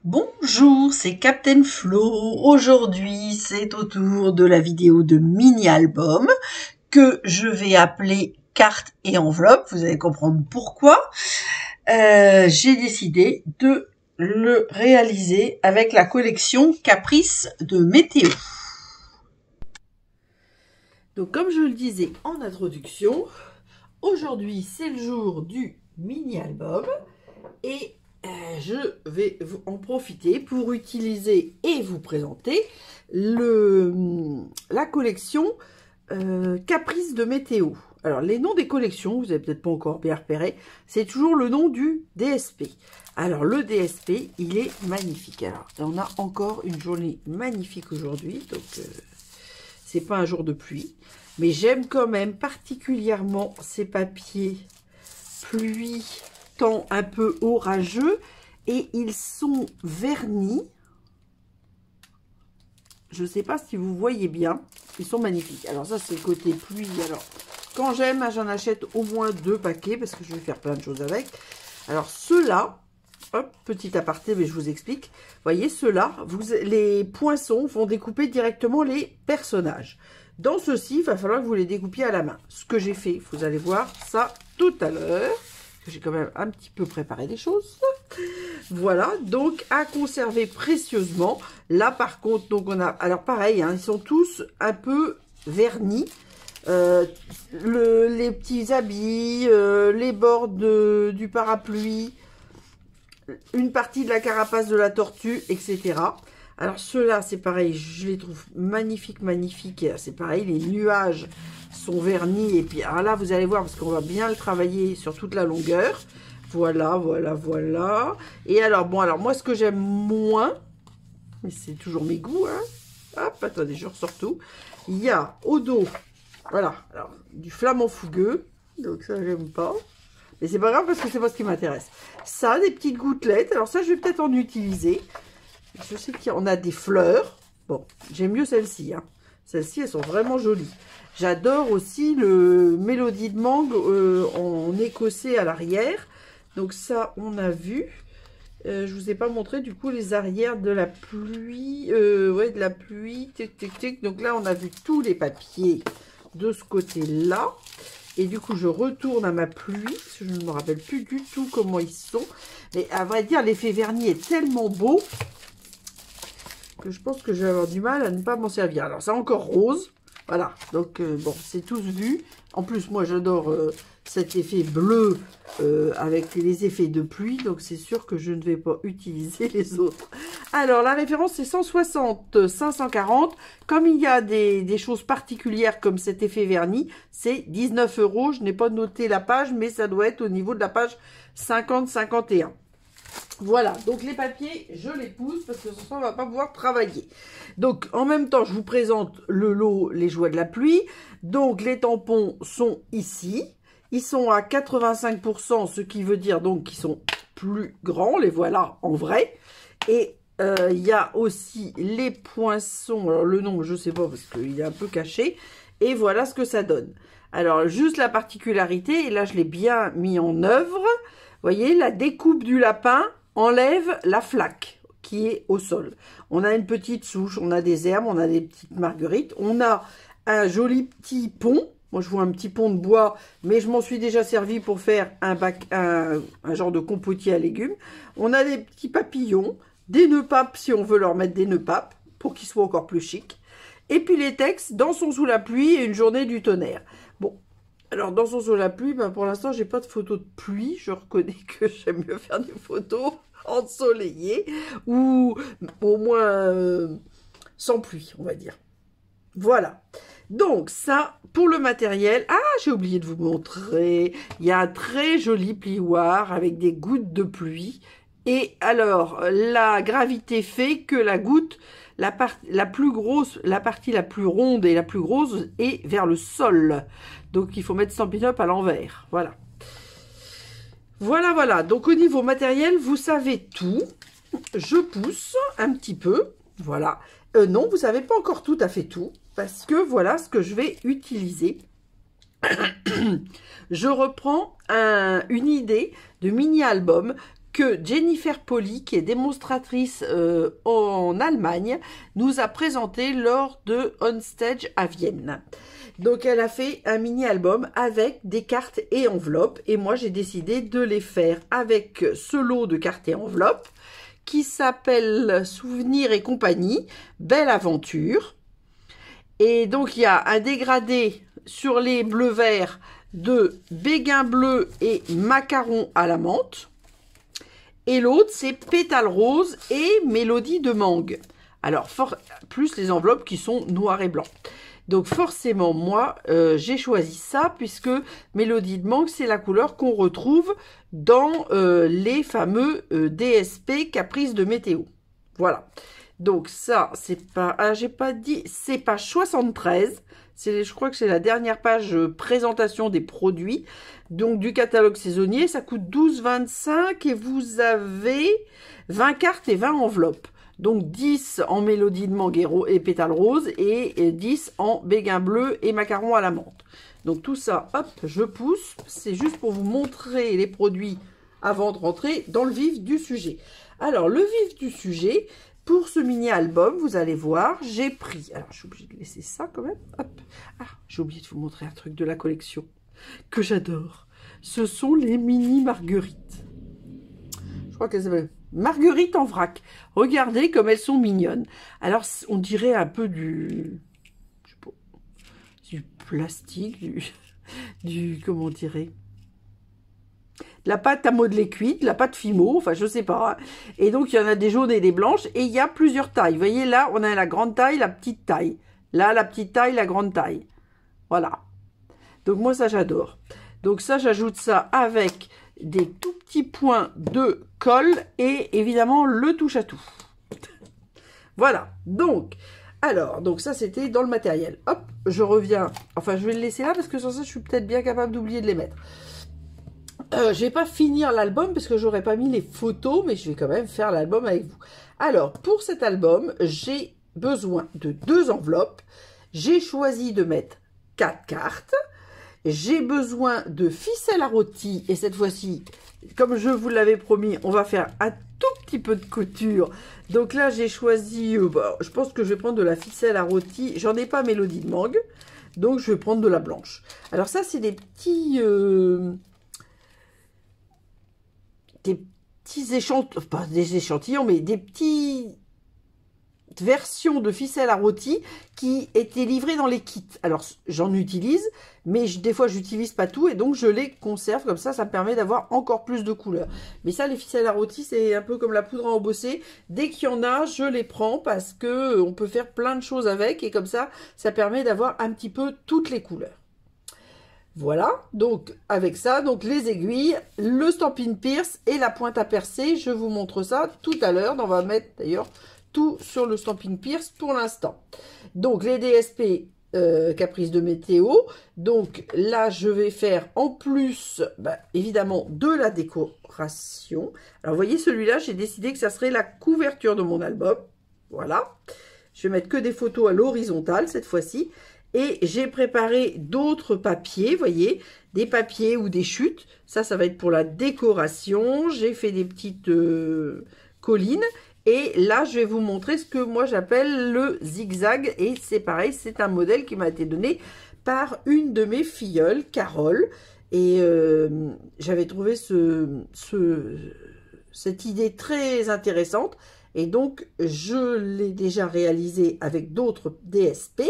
Bonjour, c'est Captain Flo. Aujourd'hui, c'est au tour de la vidéo de mini-album que je vais appeler carte et enveloppe. Vous allez comprendre pourquoi. J'ai décidé de le réaliser avec la collection Caprice de Météo. Donc, comme je le disais en introduction, aujourd'hui, c'est le jour du mini-album et je vais en profiter pour utiliser et vous présenter la collection Caprice de Météo. Alors, les noms des collections, vous n'avez peut-être pas encore bien repéré, c'est toujours le nom du DSP. Alors, le DSP, il est magnifique. Alors, on a encore une journée magnifique aujourd'hui, donc c'est pas un jour de pluie. Mais j'aime quand même particulièrement ces papiers pluie, temps un peu orageux, et ils sont vernis. Je ne sais pas si vous voyez bien, ils sont magnifiques. Alors ça, c'est le côté pluie. Alors quand j'aime, j'en achète au moins 2 paquets parce que je vais faire plein de choses avec. Alors ceux-là, hop, petit aparté, mais je vous explique. Vous voyez, ceux-là, les poinçons vont découper directement les personnages. Dans ceux-ci, il va falloir que vous les découpiez à la main. Ce que j'ai fait, vous allez voir ça tout à l'heure. J'ai quand même un petit peu préparé les choses. Voilà, donc à conserver précieusement. Là, par contre, donc on a... Alors pareil, hein, ils sont tous un peu vernis. Les petits habits, les bords du parapluie, une partie de la carapace de la tortue, etc. Alors ceux-là, c'est pareil, je les trouve magnifiques, magnifiques. C'est pareil, les nuages sont vernis. Et puis alors là, vous allez voir, parce qu'on va bien le travailler sur toute la longueur. Voilà, voilà, voilà. Et alors, bon, alors moi, ce que j'aime moins, mais c'est toujours mes goûts, hein. Hop, attendez, je ressors tout. Il y a au dos, voilà, alors, du flamant fougueux. Donc ça, j'aime pas. Mais c'est pas grave parce que c'est pas ce qui m'intéresse. Ça, des petites gouttelettes. Alors ça, je vais peut-être en utiliser. Je sais qu'il y en a des fleurs. Bon, j'aime mieux celles-ci, hein. Celles-ci, elles sont vraiment jolies. J'adore aussi le Mélodie de mangue en écossais à l'arrière. Donc ça, on a vu. Je vous ai pas montré du coup les arrières de la pluie. Ouais, de la pluie. Tic, tic, tic. Donc là, on a vu tous les papiers de ce côté-là. Et du coup, je retourne à ma pluie. Parce que je ne me rappelle plus du tout comment ils sont. Mais à vrai dire, l'effet vernis est tellement beau que je pense que je vais avoir du mal à ne pas m'en servir. Alors, c'est encore rose. Voilà, donc bon, c'est tous vu. En plus, moi, j'adore cet effet bleu avec les effets de pluie. Donc, c'est sûr que je ne vais pas utiliser les autres. Alors, la référence, c'est 160, 540. Comme il y a des choses particulières comme cet effet vernis, c'est 19 €. Je n'ai pas noté la page, mais ça doit être au niveau de la page 50-51. Voilà, donc les papiers, je les pousse parce que ce soir, on ne va pas pouvoir travailler. Donc, en même temps, je vous présente le lot, les joies de la pluie. Donc, les tampons sont ici. Ils sont à 85%, ce qui veut dire donc qu'ils sont plus grands. Les voilà en vrai. Et il y a aussi les poinçons. Alors, le nom, je ne sais pas parce qu'il est un peu caché. Et voilà ce que ça donne. Alors, juste la particularité, et là, je l'ai bien mis en œuvre. Vous voyez, la découpe du lapin enlève la flaque qui est au sol. On a une petite souche, on a des herbes, on a des petites marguerites. On a un joli petit pont. Moi, je vois un petit pont de bois, mais je m'en suis déjà servi pour faire un genre de compotier à légumes. On a des petits papillons, des nœuds papes si on veut leur mettre des nœuds papes pour qu'ils soient encore plus chics. Et puis les textes, Dansons sous la pluie et une journée du tonnerre. Bon. Alors, dans son sous la pluie, ben, pour l'instant, j'ai pas de photos de pluie. Je reconnais que j'aime mieux faire des photos ensoleillées ou au moins sans pluie, on va dire. Voilà. Donc, ça, pour le matériel... Ah, j'ai oublié de vous montrer. Il y a un très joli plioir avec des gouttes de pluie. Et alors, la gravité fait que la goutte... La partie la plus ronde et la plus grosse est vers le sol. Donc, il faut mettre Stampin' Up à l'envers. Voilà. Voilà, voilà. Donc, au niveau matériel, vous savez tout. Je pousse un petit peu. Voilà. Non, vous savez pas encore tout à fait tout. Parce que voilà ce que je vais utiliser. Je reprends une idée de mini-album que Jennifer Polly, qui est démonstratrice en Allemagne, nous a présenté lors de On Stage à Vienne. Donc elle a fait un mini-album avec des cartes et enveloppes, et moi j'ai décidé de les faire avec ce lot de cartes et enveloppes qui s'appelle Souvenirs et compagnie, Belle Aventure. Et donc il y a un dégradé sur les bleus-verts de Béguin bleu et Macaron à la menthe. Et l'autre, c'est Pétale rose et Mélodie de mangue. Alors, plus les enveloppes qui sont noires et blancs. Donc, forcément, moi, j'ai choisi ça puisque Mélodie de mangue, c'est la couleur qu'on retrouve dans les fameux DSP Caprice de météo. Voilà. Donc, ça, c'est pas... Ah, j'ai pas dit... C'est page 73. Je crois que c'est la dernière page présentation des produits. Donc, du catalogue saisonnier, ça coûte 12,25 et vous avez 20 cartes et 20 enveloppes. Donc, 10 en Mélodie de mangue et Pétale rose et 10 en Béguin bleu et Macaron à la menthe. Donc, tout ça, hop, je pousse. C'est juste pour vous montrer les produits avant de rentrer dans le vif du sujet. Alors, le vif du sujet... Pour ce mini-album, vous allez voir, j'ai pris... Alors, je suis obligée de laisser ça quand même. Hop. Ah, j'ai oublié de vous montrer un truc de la collection que j'adore. Ce sont les mini marguerites. Je crois qu'elles s'appellent marguerites en vrac. Regardez comme elles sont mignonnes. Alors, on dirait un peu du... Je sais pas, du plastique, comment on dirait, la pâte à modeler cuite, la pâte Fimo, enfin je sais pas. Et donc il y en a des jaunes et des blanches et il y a plusieurs tailles. Vous voyez là, on a la grande taille, la petite taille. Là, la petite taille, la grande taille. Voilà. Donc moi ça j'adore. Donc ça j'ajoute ça avec des tout petits points de colle et évidemment le touche à tout. Voilà. Donc ça c'était dans le matériel. Hop, je reviens. Enfin je vais le laisser là parce que sans ça je suis peut-être bien capable d'oublier de les mettre. Je vais pas finir l'album parce que j'aurais pas mis les photos, mais je vais quand même faire l'album avec vous. Alors, pour cet album, j'ai besoin de 2 enveloppes. J'ai choisi de mettre 4 cartes. J'ai besoin de ficelle à rôti. Et cette fois-ci, comme je vous l'avais promis, on va faire un tout petit peu de couture. Donc là, j'ai choisi... je pense que je vais prendre de la ficelle à rôti. J'en ai pas Mélodie de mangue. Donc, je vais prendre de la blanche. Alors ça, c'est des petits... des petits échantillons, pas des échantillons, mais des petites versions de ficelle à rôti qui étaient livrées dans les kits. Alors, j'en utilise, mais des fois, j'utilise pas tout et donc je les conserve comme ça. Ça me permet d'avoir encore plus de couleurs. Mais ça, les ficelles à rôti, c'est un peu comme la poudre à embosser. Dès qu'il y en a, je les prends parce que on peut faire plein de choses avec et comme ça, ça permet d'avoir un petit peu toutes les couleurs. Voilà, donc avec ça, donc les aiguilles, le Stampin' Pierce et la pointe à percer. Je vous montre ça tout à l'heure. On va mettre d'ailleurs tout sur le Stampin' Pierce pour l'instant. Donc les DSP Caprice de météo. Donc là, je vais faire en plus, évidemment, de la décoration. Alors vous voyez, celui-là, j'ai décidé que ça serait la couverture de mon album. Voilà. Je vais mettre que des photos à l'horizontale cette fois-ci. Et j'ai préparé d'autres papiers, vous voyez, des papiers ou des chutes. Ça va être pour la décoration. J'ai fait des petites collines. Et là, je vais vous montrer ce que moi j'appelle le zigzag. Et c'est pareil, c'est un modèle qui m'a été donné par une de mes filleules, Carole. Et j'avais trouvé cette idée très intéressante. Et donc, je l'ai déjà réalisé avec d'autres DSP.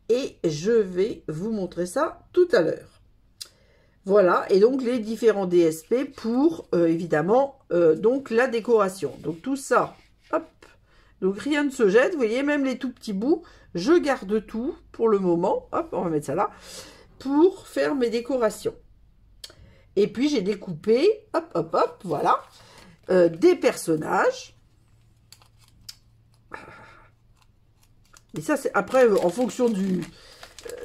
Et je vais vous montrer ça tout à l'heure. Voilà, et donc les différents DSP pour, évidemment, donc la décoration. Donc tout ça, hop, donc rien ne se jette, vous voyez, même les tout petits bouts, je garde tout pour le moment. Hop, on va mettre ça là, pour faire mes décorations. Et puis j'ai découpé, hop, hop, hop, voilà, des personnages. Et ça, c'est après, en fonction du...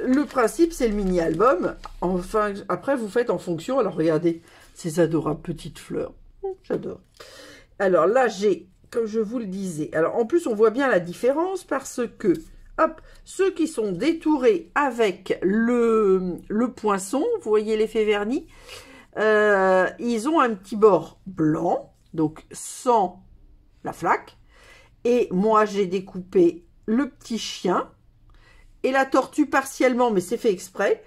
Le principe, c'est le mini-album. Enfin, après, vous faites en fonction. Alors, regardez, ces adorables petites fleurs. J'adore. Alors là, j'ai, comme je vous le disais... Alors, en plus, on voit bien la différence parce que, hop, ceux qui sont détourés avec le poinçon, vous voyez l'effet vernis, ils ont un petit bord blanc. donc sans la flaque. Et moi, j'ai découpé le petit chien et la tortue partiellement, mais c'est fait exprès,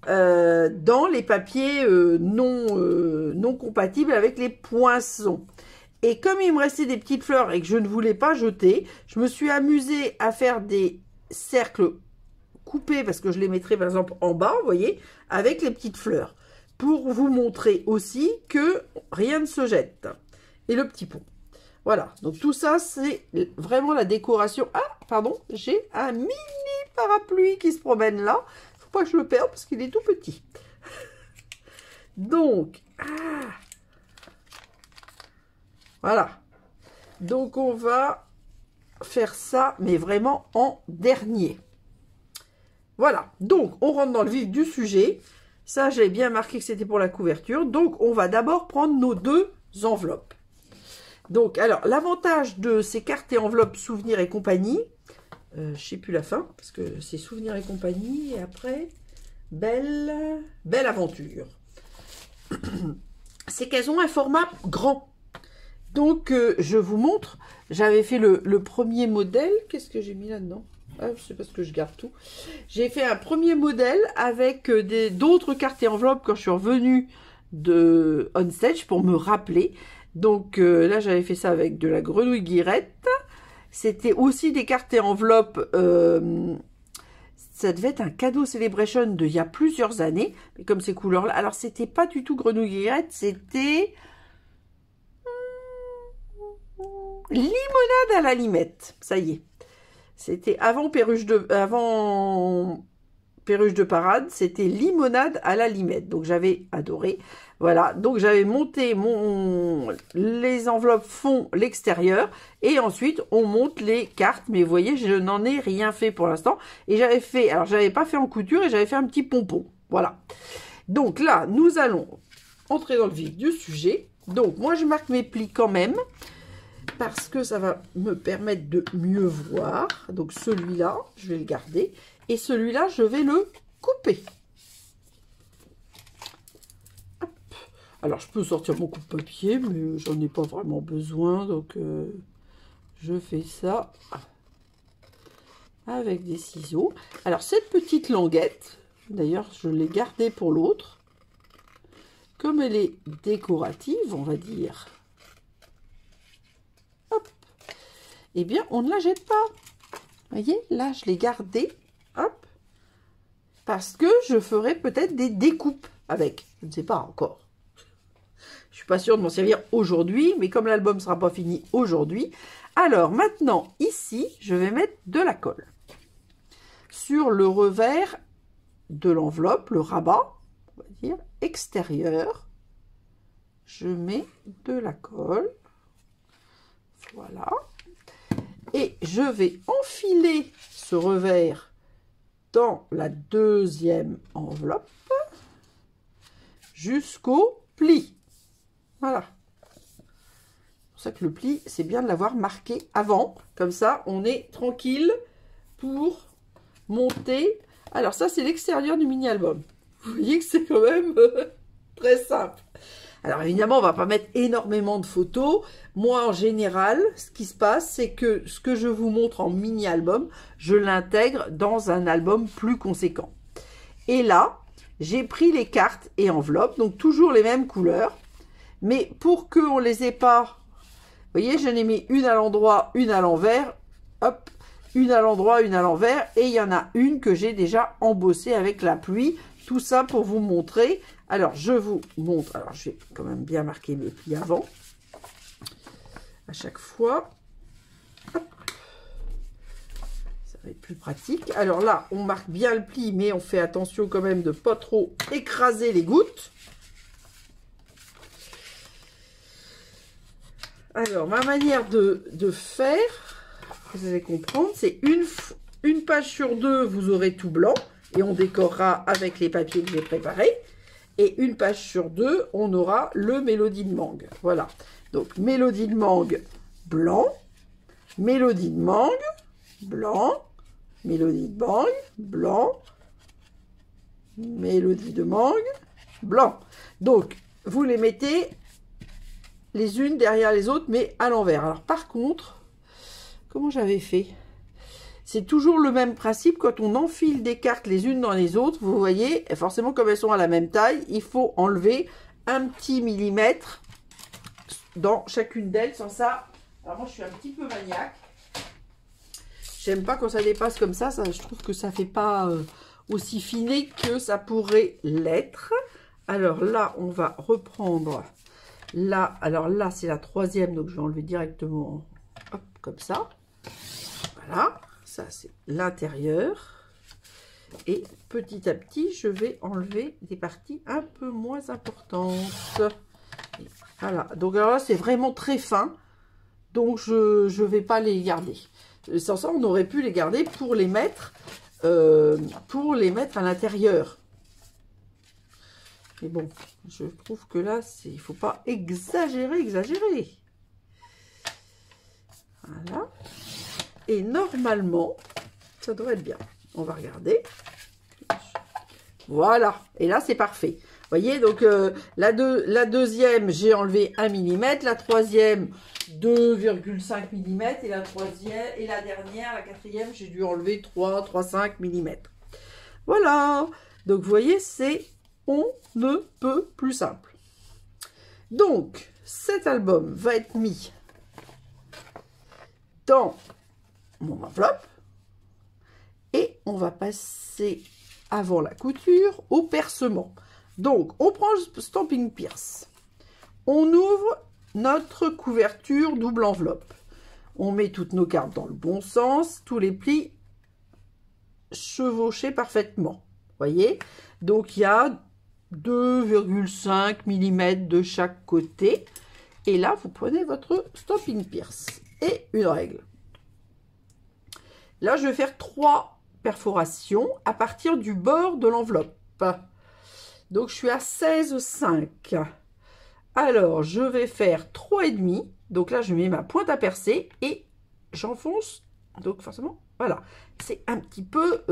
dans les papiers non compatibles avec les poinçons. Et comme il me restait des petites fleurs et que je ne voulais pas jeter, je me suis amusée à faire des cercles coupés, parce que je les mettrai par exemple en bas, vous voyez, avec les petites fleurs, pour vous montrer aussi que rien ne se jette. Et le petit pont. Voilà, donc tout ça, c'est vraiment la décoration. Ah, pardon, j'ai un mini parapluie qui se promène là. Faut pas que je le perde parce qu'il est tout petit. Donc, voilà. Donc, on va faire ça, mais vraiment en dernier. Voilà, donc on rentre dans le vif du sujet. Ça, j'ai bien marqué que c'était pour la couverture. Donc, on va d'abord prendre nos deux enveloppes. Donc, alors, l'avantage de ces cartes et enveloppes Souvenirs et compagnie, je sais plus la fin, parce que c'est Souvenirs et compagnie, et après, Belle Aventure. C'est qu'elles ont un format grand. Donc, je vous montre, j'avais fait le premier modèle. Qu'est-ce que j'ai mis là-dedans? Ah, c'est parce que je garde tout. J'ai fait un premier modèle avec d'autres cartes et enveloppes quand je suis revenue de On Stage pour me rappeler. Donc là, j'avais fait ça avec de la grenouille guirette. C'était aussi des cartes et enveloppes. Ça devait être un cadeau Celebration d'il y a plusieurs années. Mais comme ces couleurs-là. Alors, c'était pas du tout grenouille guirette. C'était limonade à la limette. Ça y est. C'était avant perruche de parade. C'était limonade à la limette. Donc, j'avais adoré. Voilà, donc j'avais monté les enveloppes font l'extérieur et ensuite on monte les cartes. Mais vous voyez, je n'en ai rien fait pour l'instant. Et j'avais fait, alors j'avais pas fait en couture et j'avais fait un petit pompon. Voilà. Donc là, nous allons entrer dans le vif du sujet. Donc moi, je marque mes plis quand même parce que ça va me permettre de mieux voir. Donc celui-là, je vais le garder et celui-là, je vais le couper. Alors, je peux sortir mon coupe-papier, mais j'en ai pas vraiment besoin. Donc, je fais ça avec des ciseaux. Alors, cette petite languette, d'ailleurs, je l'ai gardée pour l'autre. Comme elle est décorative, on va dire. Hop. Eh bien, on ne la jette pas. Vous voyez, là, je l'ai gardée. Hop. Parce que je ferai peut-être des découpes avec. Je ne sais pas encore. Je suis pas sûre de m'en servir aujourd'hui, mais comme l'album ne sera pas fini aujourd'hui, alors maintenant, ici, je vais mettre de la colle. Sur le revers de l'enveloppe, le rabat, on va dire, extérieur, je mets de la colle. Voilà. Et je vais enfiler ce revers dans la deuxième enveloppe jusqu'au pli. Voilà. C'est pour ça que le pli, c'est bien de l'avoir marqué avant. Comme ça, on est tranquille pour monter. Alors ça, c'est l'extérieur du mini-album. Vous voyez que c'est quand même très simple. Alors évidemment, on va pas mettre énormément de photos. Moi, en général, ce qui se passe, c'est que ce que je vous montre en mini-album, je l'intègre dans un album plus conséquent. Et là, j'ai pris les cartes et enveloppes, donc toujours les mêmes couleurs. Mais pour qu'on ne les ait pas, vous voyez, j'en ai mis une à l'endroit, une à l'envers, hop, une à l'endroit, une à l'envers, et il y en a une que j'ai déjà embossée avec la pluie. Tout ça pour vous montrer. Alors, je vous montre. Alors, je vais quand même bien marquer mes plis avant. À chaque fois. Hop. Ça va être plus pratique. Alors là, on marque bien le pli, mais on fait attention quand même de ne pas trop écraser les gouttes. Alors, ma manière de faire, vous allez comprendre, c'est une page sur deux, vous aurez tout blanc. Et on décorera avec les papiers que j'ai préparés. Et une page sur deux, on aura le Mélodie de mangue. Voilà. Donc, Mélodie de mangue, blanc. Mélodie de mangue, blanc. Mélodie de mangue, blanc. Mélodie de mangue, blanc. Donc, vous les mettez les unes derrière les autres, mais à l'envers. Alors par contre, comment j'avais fait? C'est toujours le même principe, quand on enfile des cartes les unes dans les autres, vous voyez, forcément comme elles sont à la même taille, il faut enlever un petit millimètre dans chacune d'elles, sans ça, alors moi je suis un petit peu maniaque, j'aime pas quand ça dépasse comme ça, je trouve que ça fait pas aussi finé que ça pourrait l'être. Alors là, on va reprendre, là, alors là c'est la troisième, donc je vais enlever directement, hop, comme ça, voilà. Ça, c'est l'intérieur. Et petit à petit, je vais enlever des parties un peu moins importantes. Et voilà. Donc, alors là, c'est vraiment très fin. Donc, je ne vais pas les garder. Sans ça, on aurait pu les garder pour les mettre à l'intérieur. Mais bon, je trouve que là, il ne faut pas exagérer. Voilà. Et normalement, ça devrait être bien. On va regarder. Voilà. Et là, c'est parfait. Vous voyez, donc la deuxième, j'ai enlevé 1 mm. La troisième, 2,5 mm. Et la troisième, et la dernière, la quatrième, j'ai dû enlever 3,5 mm. Voilà. Donc, vous voyez, c'est on ne peut plus simple. Donc, cet album va être mis dans mon enveloppe et on va passer avant la couture au percement. Donc on prend le Stampin' Pierce, on ouvre notre couverture double enveloppe, on met toutes nos cartes dans le bon sens, tous les plis chevauchés parfaitement, voyez, donc il y a 2,5 mm de chaque côté et là vous prenez votre Stampin' Pierce et une règle. Là, je vais faire 3 perforations à partir du bord de l'enveloppe. Donc, je suis à 16,5. Alors, je vais faire 3,5. Donc là, je mets ma pointe à percer et j'enfonce. Donc, forcément, voilà. C'est un petit peu...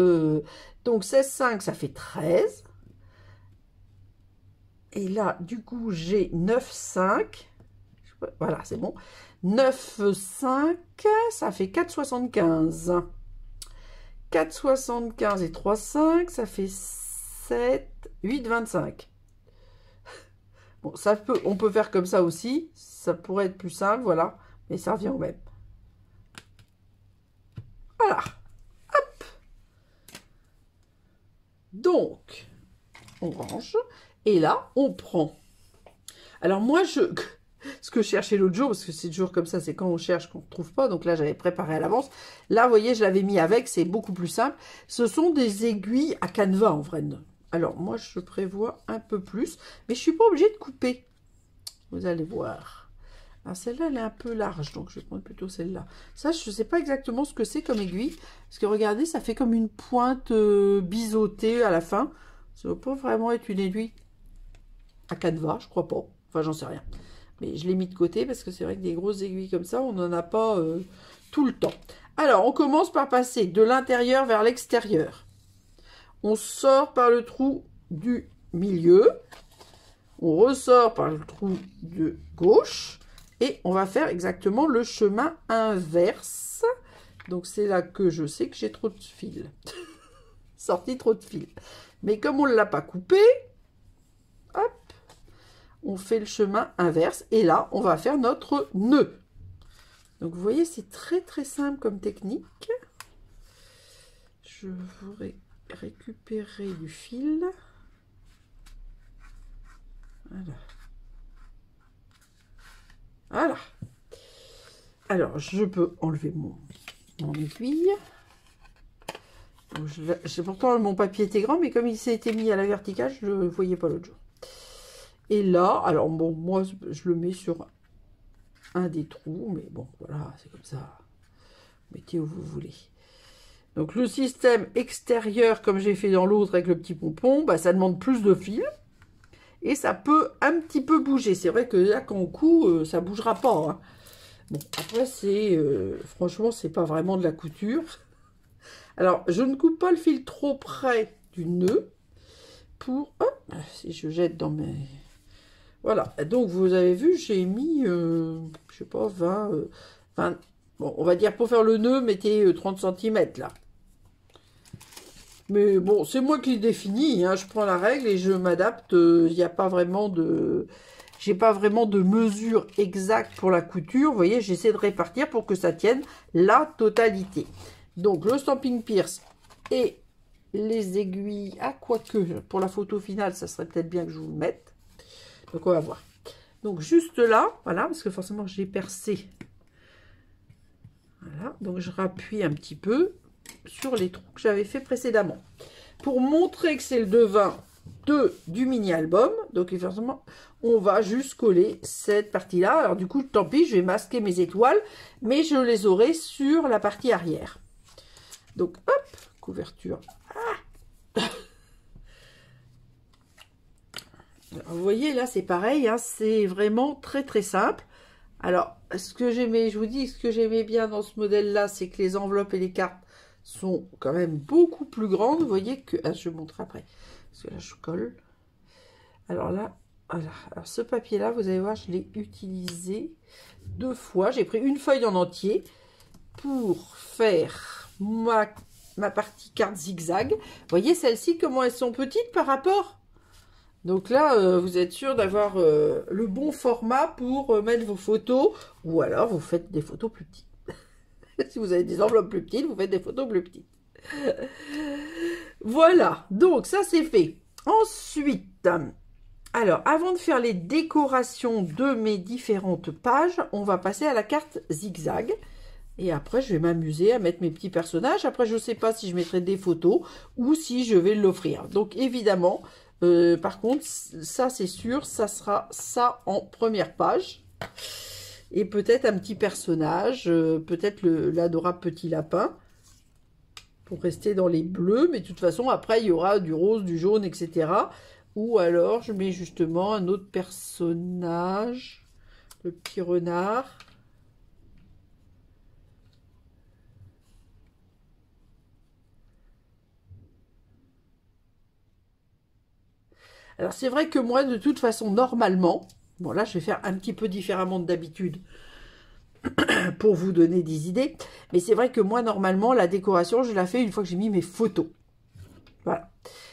donc, 16,5, ça fait 13. Et là, du coup, j'ai 9,5. Voilà, c'est bon. 9,5, ça fait 4,75. 4,75 et 3,5, ça fait 7, 8,25. Bon, on peut faire comme ça aussi. Ça pourrait être plus simple, voilà. Mais ça revient au même. Voilà. Hop. Donc, on range. Et là, on prend. Alors moi, ce que je cherchais l'autre jour, parce que c'est toujours comme ça, c'est quand on cherche qu'on ne trouve pas. Donc là, j'avais préparé à l'avance. Là, vous voyez, je l'avais mis avec, c'est beaucoup plus simple. Ce sont des aiguilles à canevas, en vrai. Alors, moi, je prévois un peu plus, mais je ne suis pas obligée de couper. Vous allez voir. Alors, celle-là, elle est un peu large, donc je vais prendre plutôt celle-là. Ça, je ne sais pas exactement ce que c'est comme aiguille, parce que regardez, ça fait comme une pointe biseautée à la fin. Ça ne va pas vraiment être une aiguille à canevas, je crois pas. Enfin, j'en sais rien. Mais je l'ai mis de côté parce que c'est vrai que des grosses aiguilles comme ça, on n'en a pas tout le temps. Alors, on commence par passer de l'intérieur vers l'extérieur. On sort par le trou du milieu. On ressort par le trou de gauche. Et on va faire exactement le chemin inverse. Donc, c'est là que je sais que j'ai trop de fils. Sorti trop de fils. Mais comme on ne l'a pas coupé, hop, on fait le chemin inverse et là, on va faire notre nœud. Donc, vous voyez, c'est très, très simple comme technique. Je voudrais récupérer du fil. Voilà. Voilà. Alors, je peux enlever mon aiguille. Pourtant, mon papier était grand, mais comme il s'était mis à la verticale, je ne le voyais pas l'autre jour. Et là, alors bon, moi, je le mets sur un des trous, mais bon, voilà, c'est comme ça. Mettez où vous voulez. Donc, le système extérieur, comme j'ai fait dans l'autre avec le petit pompon, bah, ça demande plus de fil. Et ça peut un petit peu bouger. C'est vrai que là, quand on coud, ça ne bougera pas. Hein. Bon, après, franchement, c'est pas vraiment de la couture. Alors, je ne coupe pas le fil trop près du nœud pour... Hop, si je jette dans mes... Voilà, donc vous avez vu, j'ai mis, je sais pas, 20, bon, on va dire pour faire le nœud, mettez 30 cm là. Mais bon, c'est moi qui le définis, hein, je prends la règle et je m'adapte, il n'y a pas vraiment de... J'ai pas vraiment de mesure exacte pour la couture, vous voyez, j'essaie de répartir pour que ça tienne la totalité. Donc le Stampin' Pierce et les aiguilles, ah quoique, pour la photo finale, ça serait peut-être bien que je vous le mette. Donc on va voir. Donc juste là, voilà, parce que forcément j'ai percé. Voilà, donc je rappuie un petit peu sur les trous que j'avais fait précédemment. Pour montrer que c'est le devin du mini-album, donc forcément, on va juste coller cette partie-là. Alors du coup, tant pis, je vais masquer mes étoiles, mais je les aurai sur la partie arrière. Donc hop, couverture. Ah. Alors, vous voyez, là, c'est pareil, hein, c'est vraiment très, très simple. Alors, ce que j'aimais, je vous dis, ce que j'aimais bien dans ce modèle-là, c'est que les enveloppes et les cartes sont quand même beaucoup plus grandes. Vous voyez que... Ah, je vous montre après, parce que là, je colle. Alors là, voilà. Alors, ce papier-là, vous allez voir, je l'ai utilisé 2 fois. J'ai pris une feuille en entier pour faire ma partie carte zigzag. Vous voyez, celles-ci, comment elles sont petites par rapport... Donc là, vous êtes sûr d'avoir le bon format pour mettre vos photos, ou alors vous faites des photos plus petites. Si vous avez des enveloppes plus petites, vous faites des photos plus petites. Voilà, donc ça c'est fait. Ensuite, alors avant de faire les décorations de mes différentes pages, on va passer à la carte zigzag. Et après, je vais m'amuser à mettre mes petits personnages. Après, je ne sais pas si je mettrai des photos ou si je vais l'offrir. Donc évidemment... par contre, ça c'est sûr, ça sera ça en première page. Et peut-être un petit personnage, peut-être l'adorable petit lapin, pour rester dans les bleus. Mais de toute façon, après, il y aura du rose, du jaune, etc. Ou alors, je mets justement un autre personnage, le petit renard. Alors, c'est vrai que moi, de toute façon, normalement, bon, là, je vais faire un petit peu différemment d'habitude pour vous donner des idées. Mais c'est vrai que moi, normalement, la décoration, je la fais une fois que j'ai mis mes photos. Voilà.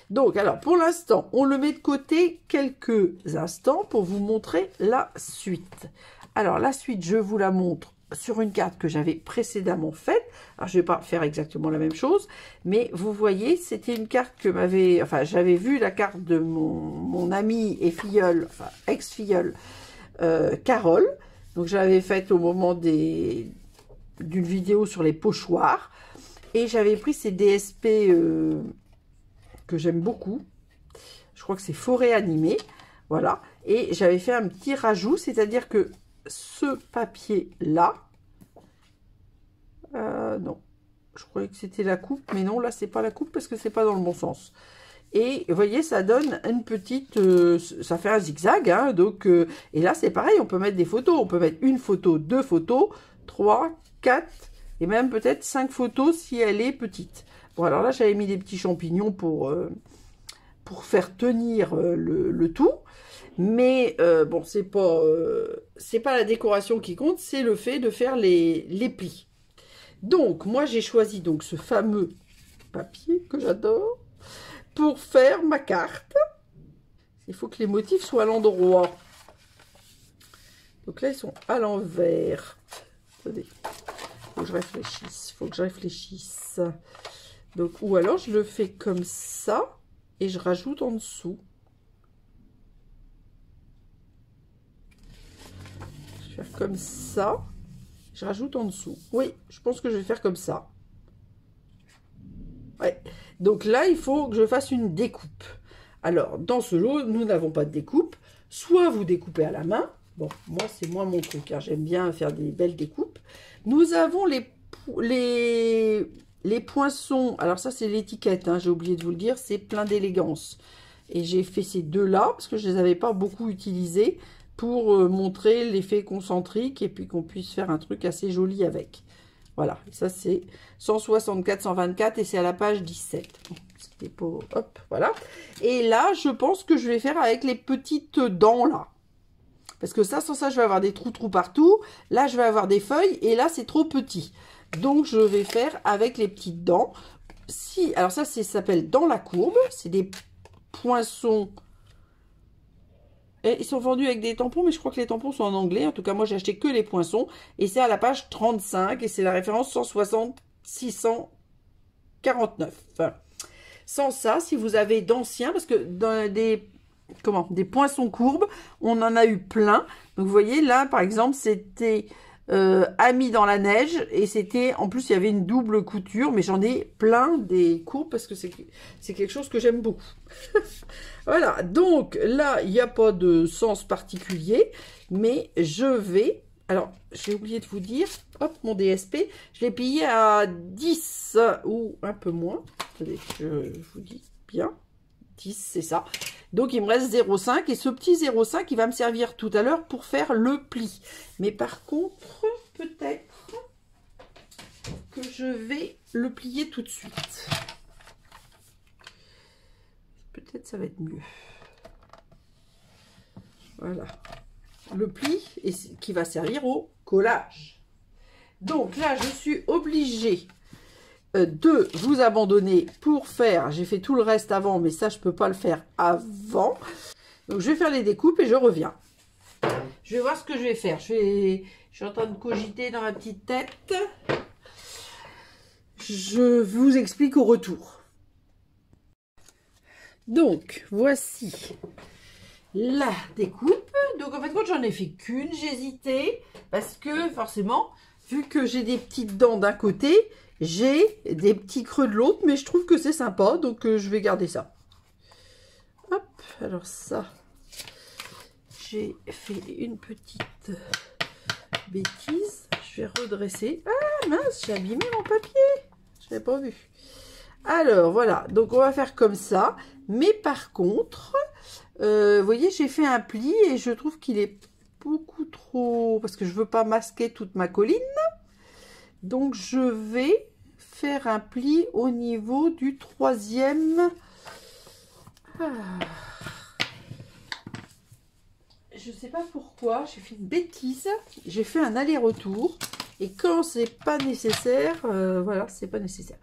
Donc, alors, pour l'instant, on le met de côté quelques instants pour vous montrer la suite. Alors, la suite, je vous la montre sur une carte que j'avais précédemment faite. Alors, je ne vais pas faire exactement la même chose, mais vous voyez, c'était une carte que m'avait... Enfin, j'avais vu la carte de mon amie et filleule, enfin, ex-filleule, Carole. Donc, je l'avais faite au moment d'une vidéo sur les pochoirs. Et j'avais pris ces DSP que j'aime beaucoup. Je crois que c'est Forêt Animée. Voilà. Et j'avais fait un petit rajout, c'est-à-dire que ce papier-là, non, je croyais que c'était la coupe, mais non, là, c'est pas la coupe parce que c'est pas dans le bon sens. Et vous voyez, ça donne une petite, ça fait un zigzag, hein, donc, et là, c'est pareil, on peut mettre des photos, on peut mettre une photo, 2 photos, 3, 4, et même peut-être 5 photos si elle est petite. Bon, alors là, j'avais mis des petits champignons pour faire tenir le tout. Mais bon, c'est pas la décoration qui compte, c'est le fait de faire les plis. Donc, moi, j'ai choisi donc ce fameux papier que j'adore pour faire ma carte. Il faut que les motifs soient à l'endroit. Donc là, ils sont à l'envers. Attendez, faut que je réfléchisse. Faut que je réfléchisse. Donc, ou alors, je le fais comme ça et je rajoute en dessous. Je vais faire comme ça. Je rajoute en dessous. Oui, je pense que je vais faire comme ça. Ouais. Donc là, il faut que je fasse une découpe. Alors, dans ce lot, nous n'avons pas de découpe. Soit vous découpez à la main. Bon, moi, c'est moins mon truc. Hein. J'aime bien faire des belles découpes. Nous avons les poinçons. Alors ça, c'est l'étiquette. Hein, j'ai oublié de vous le dire. C'est plein d'élégance. Et j'ai fait ces deux-là parce que je ne les avais pas beaucoup utilisés pour montrer l'effet concentrique et puis qu'on puisse faire un truc assez joli avec. Voilà, ça c'est 164-124 et c'est à la page 17. Bon, c'était pas... Hop, voilà. Et là, je pense que je vais faire avec les petites dents là. Parce que ça, sans ça, je vais avoir des trous partout. Là, je vais avoir des feuilles et là, c'est trop petit. Donc, je vais faire avec les petites dents. Alors ça, ça s'appelle dans la courbe. C'est des poinçons. Et ils sont vendus avec des tampons, mais je crois que les tampons sont en anglais. En tout cas, moi, j'ai acheté que les poinçons. Et c'est à la page 35. Et c'est la référence 160 649. Sans ça, si vous avez d'anciens, parce que dans des poinçons courbes, on en a eu plein. Donc, vous voyez, là, par exemple, c'était Amis dans la neige. Et c'était, en plus, il y avait une double couture. Mais j'en ai plein des courbes parce que c'est quelque chose que j'aime beaucoup. Voilà, donc là, il n'y a pas de sens particulier. Mais je vais... Alors, j'ai oublié de vous dire, hop, mon DSP, je l'ai payé à 10 ou un peu moins. Attendez, je vous dis bien. 10, c'est ça. Donc, il me reste 0,5. Et ce petit 0,5, il va me servir tout à l'heure pour faire le pli. Mais par contre, peut-être que je vais le plier tout de suite. Peut-être ça va être mieux. Voilà. Le pli et qui va servir au collage. Donc là, je suis obligée de vous abandonner pour faire. J'ai fait tout le reste avant, mais ça, je peux pas le faire avant. Donc, je vais faire les découpes et je reviens. Je vais voir ce que je vais faire. Je suis en train de cogiter dans ma petite tête. Je vous explique au retour. Donc, voici la découpe. Donc en fait, quand j'en ai fait qu'une, j'hésitais parce que forcément, vu que j'ai des petites dents d'un côté, j'ai des petits creux de l'autre, mais je trouve que c'est sympa, donc je vais garder ça. Hop, alors ça, j'ai fait une petite bêtise. Je vais redresser. Ah mince, j'ai abîmé mon papier. Je l'avais pas vu. Alors voilà, donc on va faire comme ça, mais par contre... vous voyez, j'ai fait un pli et je trouve qu'il est beaucoup trop... Parce que je veux pas masquer toute ma colline. Donc, je vais faire un pli au niveau du 3e. Je sais pas pourquoi, j'ai fait une bêtise. J'ai fait un aller-retour. Et quand c'est pas nécessaire, voilà, c'est pas nécessaire.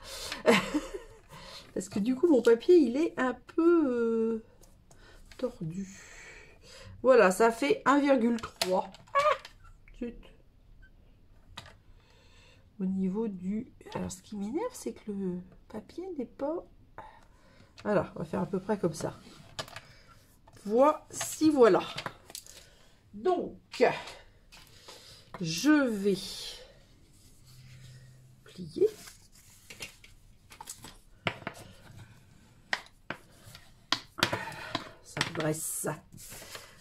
Parce que du coup, mon papier, il est un peu... tordu. Voilà, ça fait 1,3. Zut. Au niveau du... Alors, ce qui m'énerve, c'est que le papier n'est pas... Voilà, on va faire à peu près comme ça. Voici, voilà. Donc, je vais plier. Ça redresse.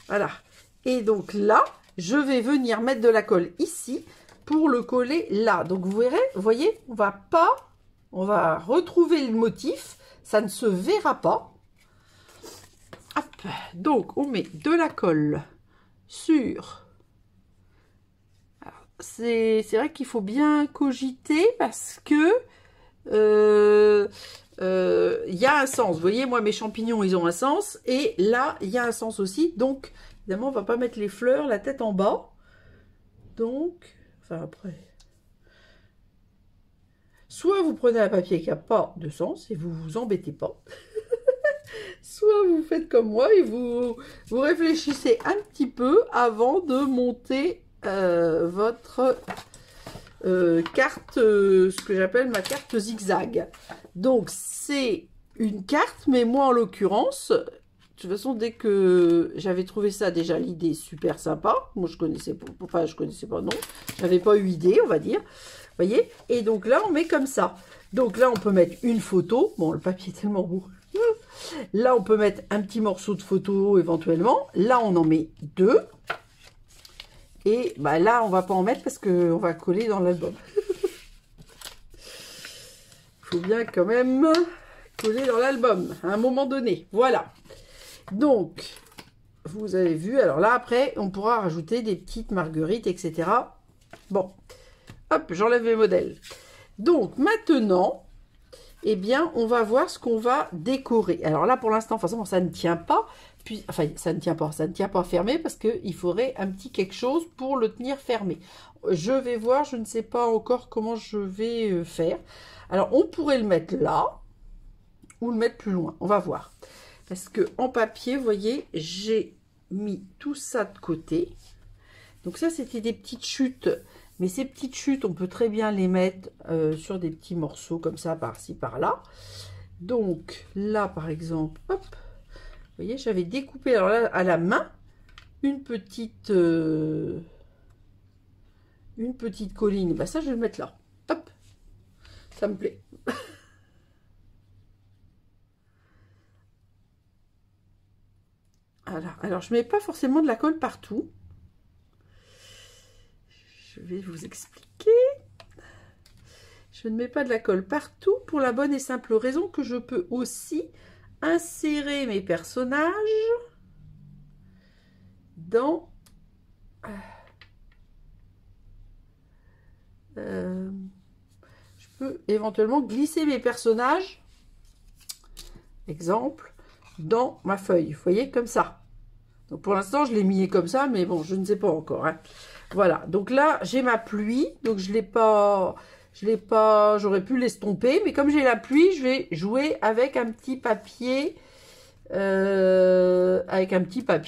Voilà. Et donc là, je vais venir mettre de la colle ici pour le coller là. Donc vous verrez, vous voyez, on va retrouver le motif. Ça ne se verra pas. Hop. Donc on met de la colle sur... C'est vrai qu'il faut bien cogiter parce que... il y a un sens, vous voyez, moi mes champignons ils ont un sens et là il y a un sens aussi, donc évidemment on va pas mettre les fleurs la tête en bas, donc enfin après soit vous prenez un papier qui n'a pas de sens et vous vous embêtez pas soit vous faites comme moi et vous réfléchissez un petit peu avant de monter votre carte, ce que j'appelle ma carte zigzag. Donc c'est une carte, mais moi en l'occurrence, de toute façon dès que j'avais trouvé ça déjà l'idée super sympa, moi je connaissais pas, enfin je connaissais pas non, j'avais pas eu idée on va dire, vous voyez, et donc là on met comme ça. Donc là on peut mettre une photo, bon le papier est tellement beau, là on peut mettre un petit morceau de photo éventuellement, là on en met 2. Et bah là, on va pas en mettre parce qu'on va coller dans l'album. Il faut bien quand même coller dans l'album à un moment donné. Voilà. Donc, vous avez vu. Alors là, après, on pourra rajouter des petites marguerites, etc. Bon. Hop, j'enlève mes modèles. Donc, maintenant, eh bien, on va voir ce qu'on va décorer. Alors là, pour l'instant, forcément, ça ne tient pas. Puis, enfin, ça ne tient pas fermé parce qu'il faudrait un petit quelque chose pour le tenir fermé. Je vais voir, je ne sais pas encore comment je vais faire. Alors, on pourrait le mettre là ou le mettre plus loin. On va voir. Parce que en papier, vous voyez, j'ai mis tout ça de côté. Donc ça, c'était des petites chutes. Mais ces petites chutes, on peut très bien les mettre sur des petits morceaux comme ça, par-ci, par-là. Donc là, par exemple, hop, vous voyez, j'avais découpé alors là, à la main une petite colline. Bah, ça, je vais le mettre là. Hop, ça me plaît. Voilà. Alors, je ne mets pas forcément de la colle partout. Je vais vous expliquer. Je ne mets pas de la colle partout pour la bonne et simple raison que je peux aussi insérer mes personnages dans... je peux éventuellement glisser mes personnages, exemple, dans ma feuille. Vous voyez, comme ça. Donc pour l'instant, je l'ai mis comme ça, mais bon, je ne sais pas encore. Hein. Voilà, donc là, j'ai ma pluie. Donc je l'ai pas, j'aurais pu l'estomper, mais comme j'ai la pluie, je vais jouer avec un petit papier,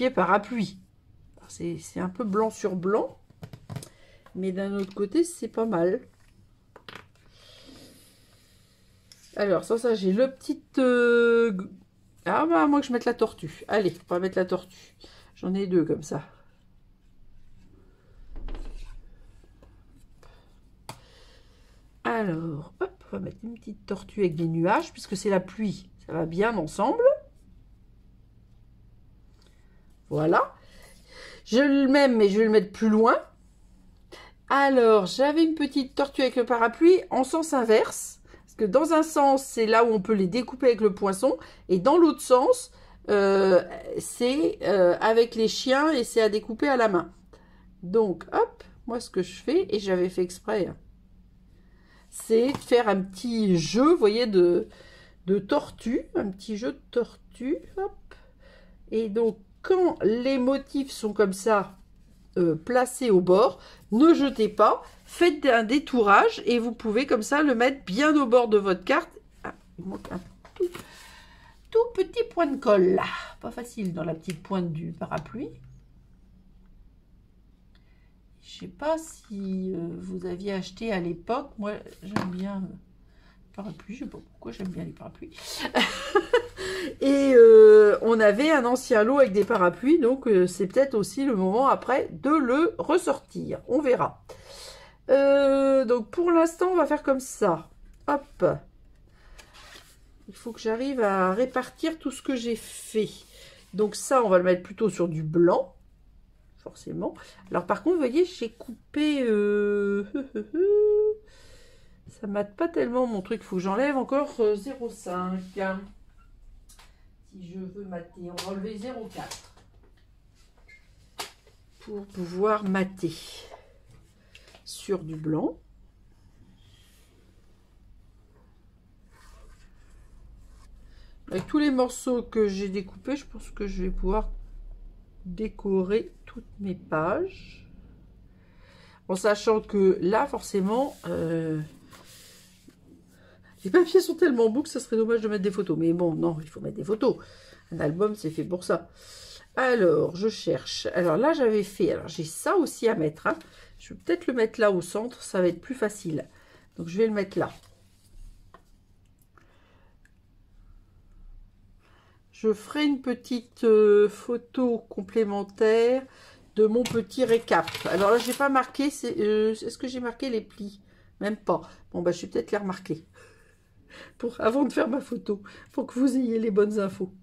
parapluie. C'est un peu blanc sur blanc, mais d'un autre côté, c'est pas mal. Alors, ça, j'ai le petit... Ah bah, moi que je mette la tortue. Allez, on va mettre la tortue. J'en ai deux comme ça. Alors, hop, on va mettre une petite tortue avec des nuages, puisque c'est la pluie. Ça va bien ensemble. Voilà. Je le mets, mais je vais le mettre plus loin. Alors, j'avais une petite tortue avec le parapluie en sens inverse. Parce que dans un sens, c'est là où on peut les découper avec le poinçon. Et dans l'autre sens, c'est avec les chiens et c'est à découper à la main. Donc, hop, moi ce que je fais, et j'avais fait exprès, c'est de faire un petit jeu, vous voyez, de tortue. Un petit jeu de tortue, hop. Et donc, quand les motifs sont comme ça, placés au bord, ne jetez pas, faites un détourage et vous pouvez comme ça le mettre bien au bord de votre carte. Ah, il manque un tout petit point de colle là, pas facile dans la petite pointe du parapluie. Je sais pas si vous aviez acheté à l'époque, moi j'aime bien les parapluies, je sais pas pourquoi j'aime bien les parapluies. Et on avait un ancien lot avec des parapluies, donc c'est peut-être aussi le moment après de le ressortir. On verra. Donc pour l'instant, on va faire comme ça. Hop. Il faut que j'arrive à répartir tout ce que j'ai fait. Donc ça, on va le mettre plutôt sur du blanc, forcément. Alors par contre, vous voyez, j'ai coupé... ça mate pas tellement mon truc. Il faut que j'enlève encore 0,5. Si je veux mater, on va enlever 0,4 pour pouvoir mater sur du blanc. Avec tous les morceaux que j'ai découpés, je pense que je vais pouvoir décorer toutes mes pages. En sachant que là, forcément, les papiers sont tellement beaux que ça serait dommage de mettre des photos. Mais bon, non, il faut mettre des photos. Un album, c'est fait pour ça. Alors, je cherche. Alors là, j'avais fait... Alors, j'ai ça aussi à mettre. Hein. Je vais peut-être le mettre là au centre. Ça va être plus facile. Donc, je vais le mettre là. Je ferai une petite photo complémentaire de mon petit récap. Alors là, j'ai pas marqué... Est-ce que j'ai marqué les plis? Même pas. Bon, bah, je vais peut-être les remarquer. Avant de faire ma photo, pour que vous ayez les bonnes infos.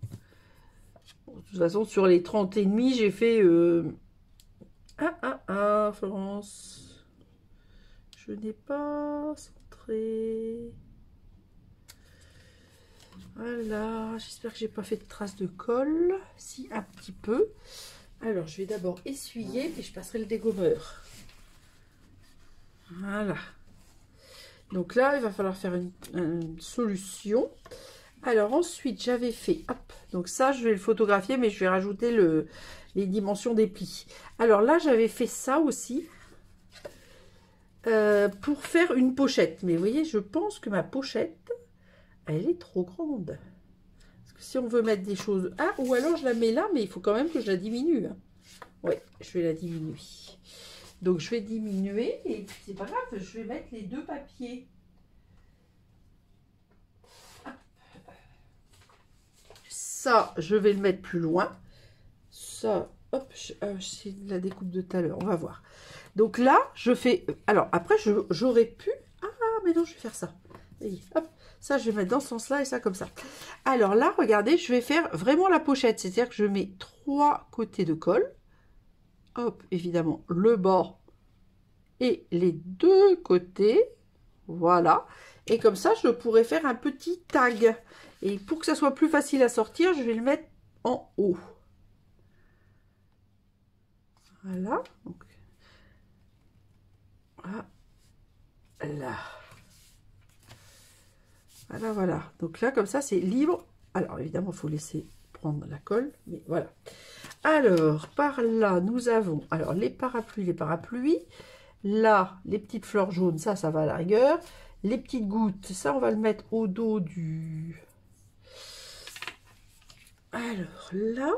Bon, de toute façon, sur les 30 et demi, j'ai fait... Florence. Je n'ai pas centré. Voilà, j'espère que j'ai pas fait de traces de colle. Si, un petit peu. Alors, je vais d'abord essuyer et je passerai le dégommeur. Voilà. Donc là, il va falloir faire une solution. Alors ensuite, j'avais fait, hop, donc ça, je vais le photographier, mais je vais rajouter les dimensions des plis. Alors là, j'avais fait ça aussi pour faire une pochette. Mais vous voyez, je pense que ma pochette, elle est trop grande. Parce que si on veut mettre des choses... Ah, ou alors je la mets là, mais il faut quand même que je la diminue. Oui, je vais la diminuer. Donc je vais diminuer et c'est pas grave, je vais mettre les deux papiers. Ça, je vais le mettre plus loin. Ça, hop, c'est la découpe de tout à l'heure, on va voir. Donc là, je fais... Alors, après, j'aurais pu... Ah, mais non, je vais faire ça. Voyez, hop, ça, je vais mettre dans ce sens-là et ça comme ça. Alors là, regardez, je vais faire vraiment la pochette. C'est-à-dire que je mets 3 côtés de colle. Hop, évidemment, le bord et les 2 côtés. Voilà. Et comme ça, je pourrais faire un petit tag. Et pour que ça soit plus facile à sortir, je vais le mettre en haut. Voilà. Donc, voilà. Voilà, voilà. Donc là, comme ça, c'est libre. Alors, évidemment, il faut laisser prendre la colle. Mais voilà. Alors, par là, nous avons... Alors, les parapluies. Là, les petites fleurs jaunes, ça va à la rigueur. Les petites gouttes, ça, on va le mettre au dos du... Alors, là,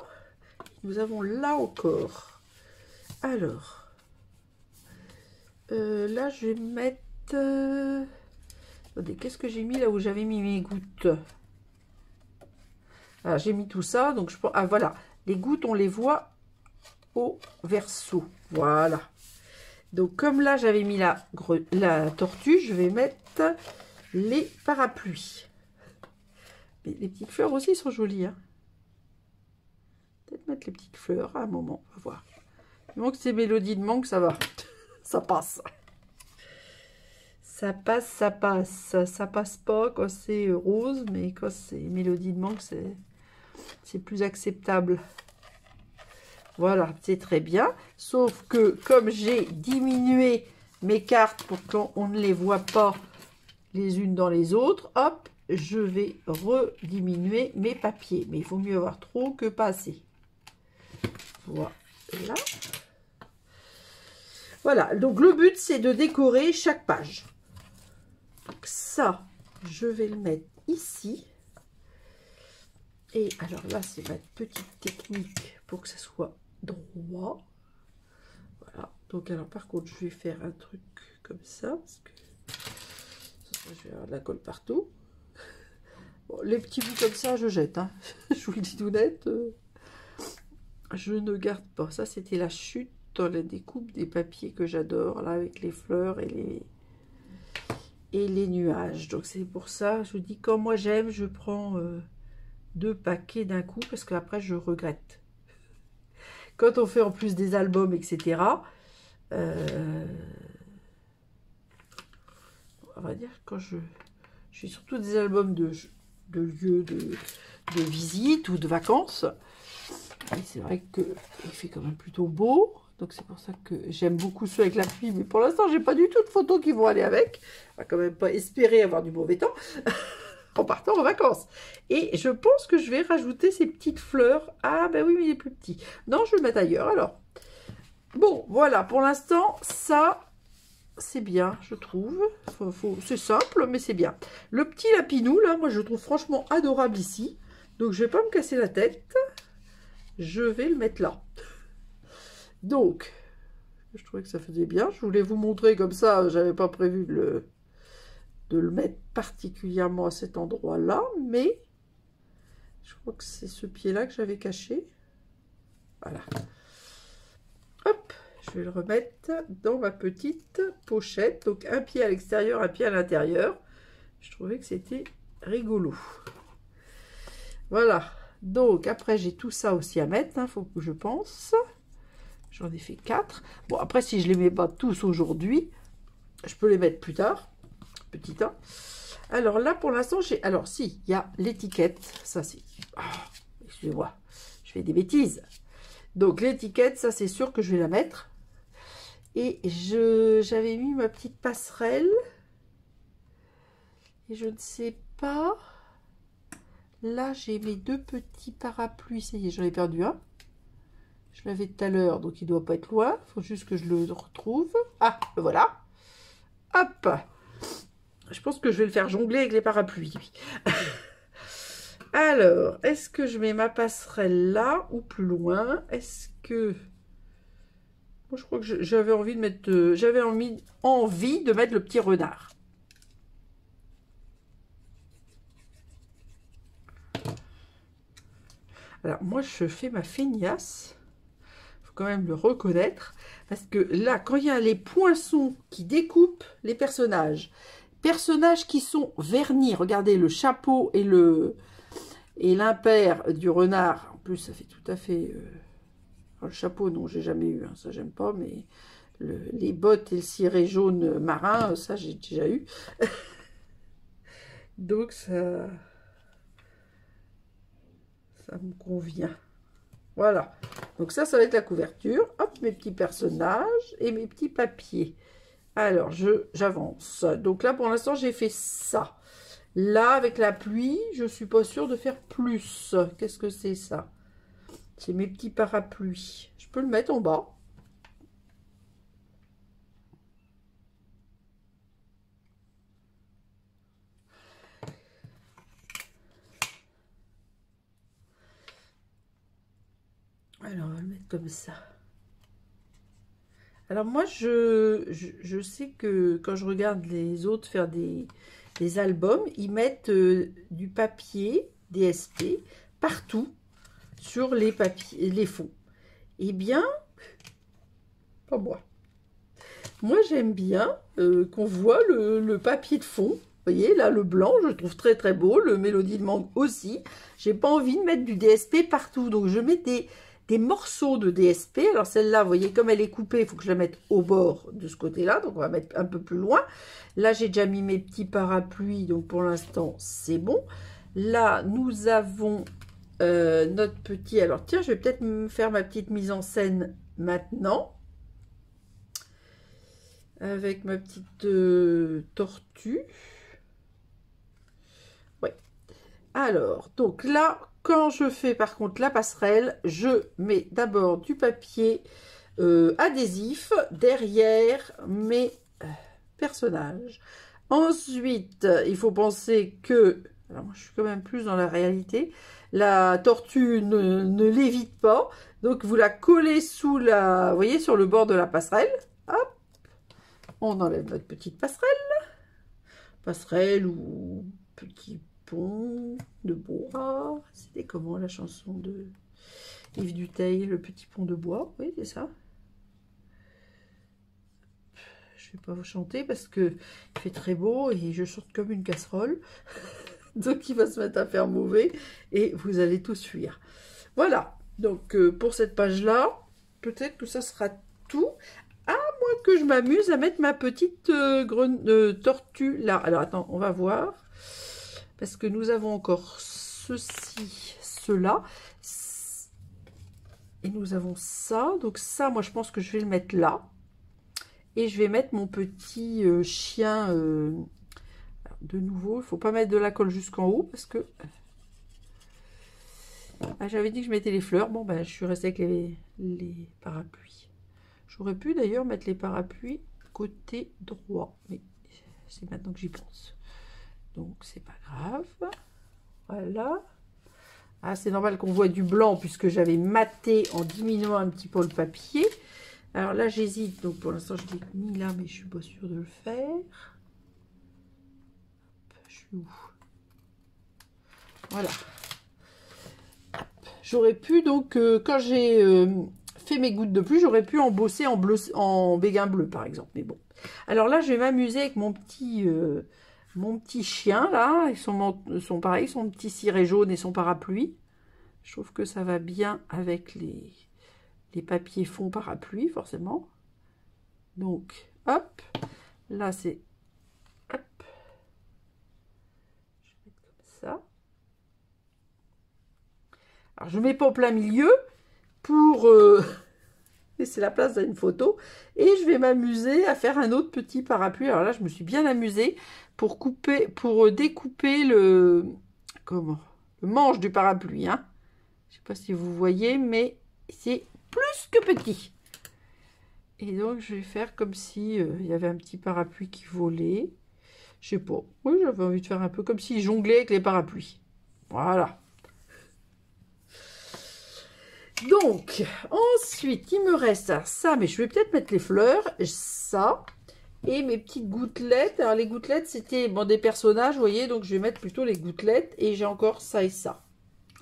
nous avons là encore. Alors, là, je vais mettre... Attendez, qu'est-ce que j'ai mis là où j'avais mis mes gouttes? Ah, j'ai mis tout ça, donc je pense... Ah, voilà. Les gouttes, on les voit au verso. Voilà. Donc, comme là, j'avais mis la tortue, je vais mettre les parapluies. Mais les petites fleurs aussi sont jolies. Hein. Peut-être mettre les petites fleurs à un moment. On va voir. Il manque ces mélodies de mangue, ça va. Ça passe. Ça passe, ça passe. Ça passe pas quand c'est rose, mais quand c'est mélodie de mangue, c'est plus acceptable. Voilà, c'est très bien. Sauf que comme j'ai diminué mes cartes pour qu'on ne les voit pas les unes dans les autres, hop, je vais rediminuer mes papiers. Mais il vaut mieux avoir trop que pas assez. Voilà. Voilà, donc le but, c'est de décorer chaque page. Donc ça, je vais le mettre ici. Et alors là, c'est ma petite technique pour que ça soit droit. Voilà. Donc alors par contre, je vais faire un truc comme ça. Parce que je vais avoir de la colle partout. Bon, les petits bouts comme ça, je jette. Hein. Je vous le dis tout net. Je ne garde pas. Ça, c'était la chute dans la découpe des papiers que j'adore. Là, avec les fleurs et les nuages. Donc c'est pour ça, je vous dis, quand moi j'aime, je prends 2 paquets d'un coup. Parce qu'après, je regrette. Quand on fait en plus des albums, etc., on va dire quand je fais surtout des albums de lieux de visite ou de vacances. Et c'est vrai qu'il fait quand même plutôt beau. Donc c'est pour ça que j'aime beaucoup ceux avec la pluie. Mais pour l'instant, j'ai pas du tout de photos qui vont aller avec. On va quand même pas espérer avoir du mauvais temps en partant en vacances. Et je pense que je vais rajouter ces petites fleurs. Ah ben oui, mais il est plus petit. Non, je vais le mettre ailleurs alors. Bon, voilà, pour l'instant, ça, c'est bien, je trouve. C'est simple, mais c'est bien. Le petit lapinou, là, moi, je le trouve franchement adorable ici. Donc, je vais pas me casser la tête. Je vais le mettre là. Donc, je trouvais que ça faisait bien. Je voulais vous montrer comme ça. J'avais pas prévu de le mettre particulièrement à cet endroit-là. Mais, je crois que c'est ce pied-là que j'avais caché. Voilà. Hop, je vais le remettre dans ma petite pochette. Donc, un pied à l'extérieur, un pied à l'intérieur. Je trouvais que c'était rigolo. Voilà. Donc, après, j'ai tout ça aussi à mettre. Il faut que je pense. J'en ai fait 4. Bon, après, si je ne les mets pas tous aujourd'hui, je peux les mettre plus tard. Petit 1. Alors là, pour l'instant, j'ai... Alors, si, il y a l'étiquette. Ça, c'est... Oh, excusez-moi, je fais des bêtises. Donc, l'étiquette, ça, c'est sûr que je vais la mettre. Et j'avais mis ma petite passerelle. Et je ne sais pas. Là, j'ai mes deux petits parapluies. Ça y est, j'en ai perdu un. Je l'avais tout à l'heure, donc il ne doit pas être loin. Il faut juste que je le retrouve. Ah, le voilà. Hop. Je pense que je vais le faire jongler avec les parapluies. Alors, est-ce que je mets ma passerelle là ou plus loin? Est-ce que... Moi, je crois que j'avais envie de mettre... j'avais envie de mettre le petit renard. Alors, moi, je fais ma feignasse. Il faut quand même le reconnaître. Parce que là, quand il y a les poinçons qui découpent les personnages qui sont vernis, regardez, le chapeau et l'impair du renard. En plus, ça fait tout à fait... le chapeau, non, j'ai jamais eu. Hein, ça, j'aime pas. Mais les bottes et le ciré jaune marin, ça, j'ai déjà eu. Donc, ça me convient. Voilà. Donc, ça va être la couverture. Hop, mes petits personnages et mes petits papiers. Alors, j'avance. Donc là, pour l'instant, j'ai fait ça. Là, avec la pluie, je suis pas sûre de faire plus. Qu'est-ce que c'est ça? C'est mes petits parapluies. Je peux le mettre en bas. Alors, on va le mettre comme ça. Alors, moi, je sais que quand je regarde les autres faire des albums, ils mettent du papier DSP partout sur les papiers, les fonds. Eh bien, pas moi. Moi, j'aime bien qu'on voit le papier de fond. Vous voyez, là, le blanc, je trouve très très beau. Le Mélodie de mangue aussi. J'ai pas envie de mettre du DSP partout. Donc, je mets des morceaux de DSP. Alors, celle-là, vous voyez, comme elle est coupée, il faut que je la mette au bord de ce côté-là. Donc, on va mettre un peu plus loin. Là, j'ai déjà mis mes petits parapluies. Donc, pour l'instant, c'est bon. Là, nous avons notre petit... Alors, tiens, je vais peut-être me faire ma petite mise en scène maintenant. Avec ma petite tortue. Ouais. Alors, donc là, quand je fais par contre la passerelle, je mets d'abord du papier adhésif derrière mes personnages. Ensuite, il faut penser que... Alors, moi, je suis quand même plus dans la réalité. La tortue ne lévite pas. Donc, vous la collez sous la... Vous voyez, sur le bord de la passerelle. Hop. On enlève notre petite passerelle ou petit pont de bois. C'était comment la chanson de Yves Duteil, le petit pont de bois? Oui, c'est ça. Je ne vais pas vous chanter parce que il fait très beau et je chante comme une casserole. Donc il va se mettre à faire mauvais et vous allez tous fuir. Voilà. Donc pour cette page-là, peut-être que ça sera tout. Que je m'amuse à mettre ma petite tortue là. Alors attends, on va voir. Parce que nous avons encore ceci, cela. Et nous avons ça. Donc ça, moi je pense que je vais le mettre là. Et je vais mettre mon petit chien. Alors, de nouveau, il ne faut pas mettre de la colle jusqu'en haut. Parce que... Ah, j'avais dit que je mettais les fleurs. Bon, ben, je suis restée avec les parapluies. J'aurais pu d'ailleurs mettre les parapluies côté droit, mais c'est maintenant que j'y pense. Donc c'est pas grave. Voilà. Ah, c'est normal qu'on voit du blanc puisque j'avais maté en diminuant un petit peu le papier. Alors là j'hésite, donc pour l'instant je l'ai mis là, mais je suis pas sûre de le faire. Hop, je suis où? Voilà. J'aurais pu donc quand j'ai fait mes gouttes de pluie, j'aurais pu embosser en bleu, en béguin bleu par exemple, mais bon. Alors là, je vais m'amuser avec mon petit chien là, et son pareil, son petit ciré jaune et son parapluie. Je trouve que ça va bien avec les papiers fond parapluie forcément. Donc, hop, là c'est, hop, je vais mettre comme ça. Alors je mets pas au plein milieu pour laisser la place à une photo. Et je vais m'amuser à faire un autre petit parapluie. Alors là, je me suis bien amusée pour découper le manche du parapluie. Hein. Je ne sais pas si vous voyez, mais c'est plus que petit. Et donc, je vais faire comme si il y avait un petit parapluie qui volait. Je sais pas. Oui, j'avais envie de faire un peu comme s'il jonglait avec les parapluies. Voilà. Donc, ensuite, il me reste ça, mais je vais peut-être mettre les fleurs, ça, et mes petites gouttelettes. Alors, les gouttelettes, c'était bon, des personnages, vous voyez, donc je vais mettre plutôt les gouttelettes, et j'ai encore ça et ça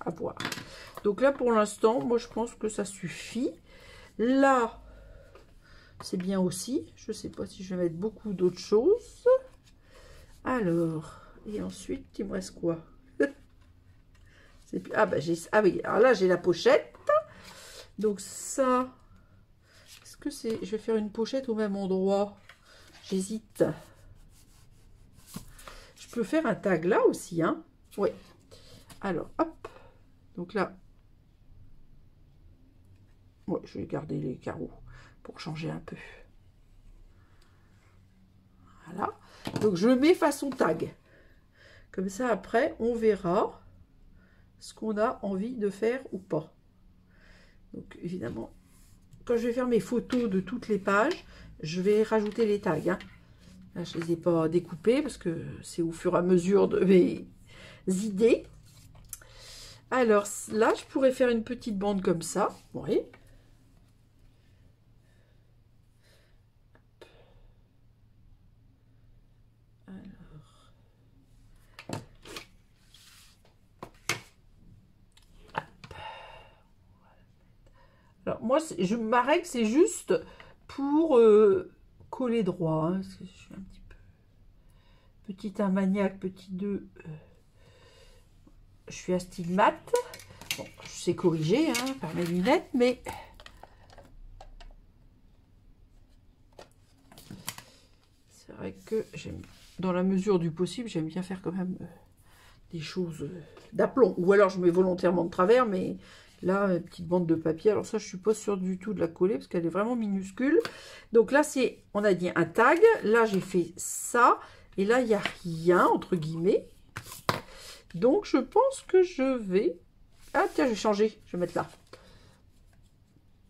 à voir. Donc là, pour l'instant, moi, je pense que ça suffit. Là, c'est bien aussi. Je ne sais pas si je vais mettre beaucoup d'autres choses. Alors, et ensuite, il me reste quoi? Ah, bah, ah oui, alors là, j'ai la pochette. Donc ça, est-ce que c'est... Je vais faire une pochette au même endroit. J'hésite. Je peux faire un tag là aussi, hein. Oui. Alors, hop. Donc là, ouais, je vais garder les carreaux pour changer un peu. Voilà. Donc, je le mets façon tag. Comme ça, après, on verra ce qu'on a envie de faire ou pas. Donc, évidemment, quand je vais faire mes photos de toutes les pages, je vais rajouter les tags. Hein. Là, je ne les ai pas découpés parce que c'est au fur et à mesure de mes idées. Alors, là, je pourrais faire une petite bande comme ça. Oui. Alors, moi, ma règle, c'est juste pour coller droit. Hein, parce que je suis un petit peu... Petit 1 maniaque, petit 2... je suis astigmate. Bon, je sais corriger hein, par mes lunettes, mais... C'est vrai que j'aime... Dans la mesure du possible, j'aime bien faire quand même des choses d'aplomb. Ou alors, je mets volontairement de travers, mais... Là, une petite bande de papier. Alors ça, je suis pas sûre du tout de la coller parce qu'elle est vraiment minuscule. Donc là, c'est, on a dit un tag. Là, j'ai fait ça. Et là, il n'y a rien, entre guillemets. Donc, je pense que je vais... Ah, tiens, je vais changer. Je vais mettre là.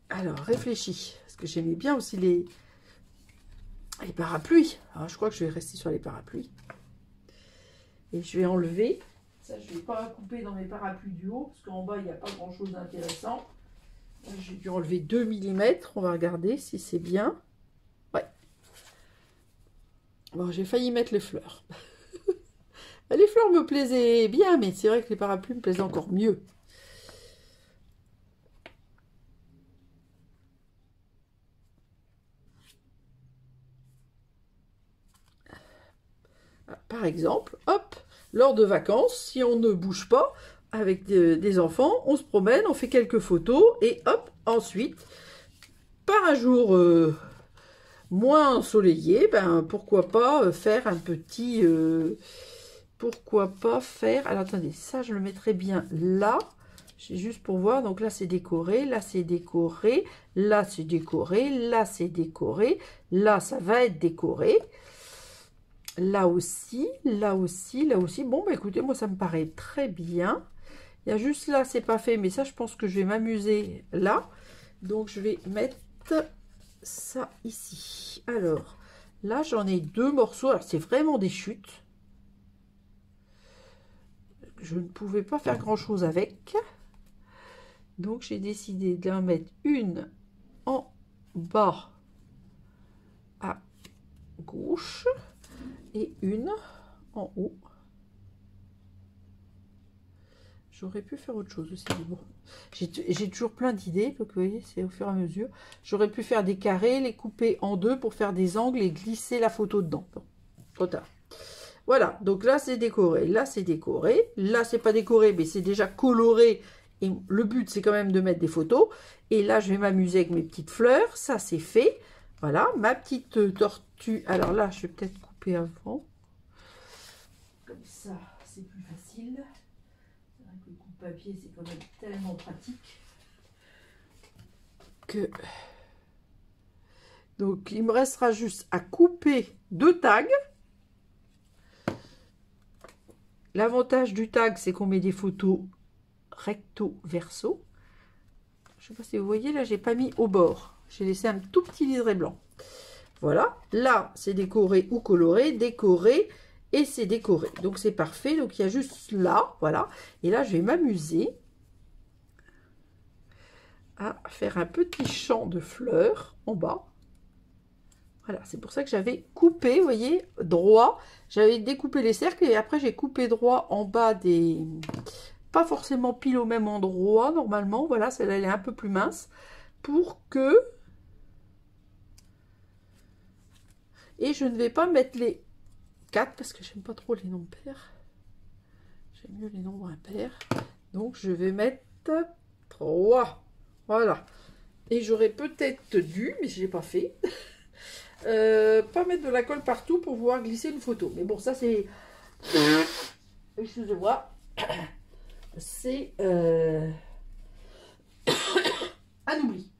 Alors, réfléchis. Parce que j'aimais bien aussi les parapluies. Alors, je crois que je vais rester sur les parapluies. Et je vais enlever... Ça, je ne vais pas couper dans mes parapluies du haut, parce qu'en bas, il n'y a pas grand-chose d'intéressant. J'ai dû enlever 2 mm. On va regarder si c'est bien. Ouais. Bon, j'ai failli mettre les fleurs. Les fleurs me plaisaient bien, mais c'est vrai que les parapluies me plaisaient encore mieux. Par exemple, hop, lors de vacances, si on ne bouge pas avec des enfants, on se promène, on fait quelques photos et hop, ensuite, par un jour moins ensoleillé, ben pourquoi pas faire un petit... pourquoi pas faire... Alors attendez, ça je le mettrai bien là, c'est juste pour voir. Donc là c'est décoré, là c'est décoré, là c'est décoré, là c'est décoré, là ça va être décoré. Là aussi, là aussi, là aussi. Bon, bah écoutez, moi, ça me paraît très bien. Il y a juste là, c'est pas fait, mais ça, je pense que je vais m'amuser là. Donc, je vais mettre ça ici. Alors, là, j'en ai 2 morceaux. Alors, c'est vraiment des chutes. Je ne pouvais pas faire grand-chose avec. Donc, j'ai décidé d'en mettre une en bas à gauche. Et une en haut. J'aurais pu faire autre chose aussi. Bon, j'ai toujours plein d'idées. Donc, vous voyez, c'est au fur et à mesure. J'aurais pu faire des carrés, les couper en 2 pour faire des angles et glisser la photo dedans. Bon, trop tard. Voilà, donc là, c'est décoré. Là, c'est décoré. Là, c'est pas décoré, mais c'est déjà coloré. Et le but, c'est quand même de mettre des photos. Et là, je vais m'amuser avec mes petites fleurs. Ça, c'est fait. Voilà, ma petite tortue. Alors là, je vais peut-être couper avant. Comme ça, c'est plus facile. C'est vrai que le coupe-papier, c'est quand même tellement pratique que Donc, il me restera juste à couper 2 tags. L'avantage du tag, c'est qu'on met des photos recto verso. Je ne sais pas si vous voyez, là, j'ai pas mis au bord. J'ai laissé un tout petit liseré blanc. Voilà. Là, c'est décoré ou coloré, décoré et c'est décoré. Donc, c'est parfait. Donc, il y a juste là, voilà. Et là, je vais m'amuser à faire un petit champ de fleurs en bas. Voilà, c'est pour ça que j'avais coupé, vous voyez, droit. J'avais découpé les cercles et après j'ai coupé droit en bas des... Pas forcément pile au même endroit, normalement. Voilà, celle-là, elle est un peu plus mince. Pour que... Et je ne vais pas mettre les 4 parce que j'aime pas trop les nombres pairs. J'aime mieux les nombres impairs. Donc, je vais mettre 3. Voilà. Et j'aurais peut-être dû, mais je l'ai pas fait... pas mettre de la colle partout pour pouvoir glisser une photo. Mais bon, ça c'est... Excusez-moi. C'est... un oubli.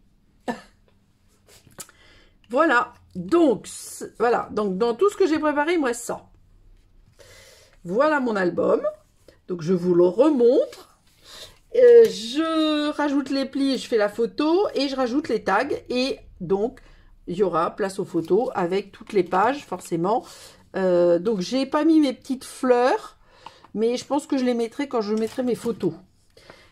Voilà. Donc, voilà. Donc, dans tout ce que j'ai préparé, il me reste ça. Voilà mon album. Donc, je vous le remontre. Je rajoute les plis, je fais la photo et je rajoute les tags. Et donc... il y aura place aux photos avec toutes les pages, forcément. Donc, j'ai pas mis mes petites fleurs, mais je pense que je les mettrai quand je mettrai mes photos.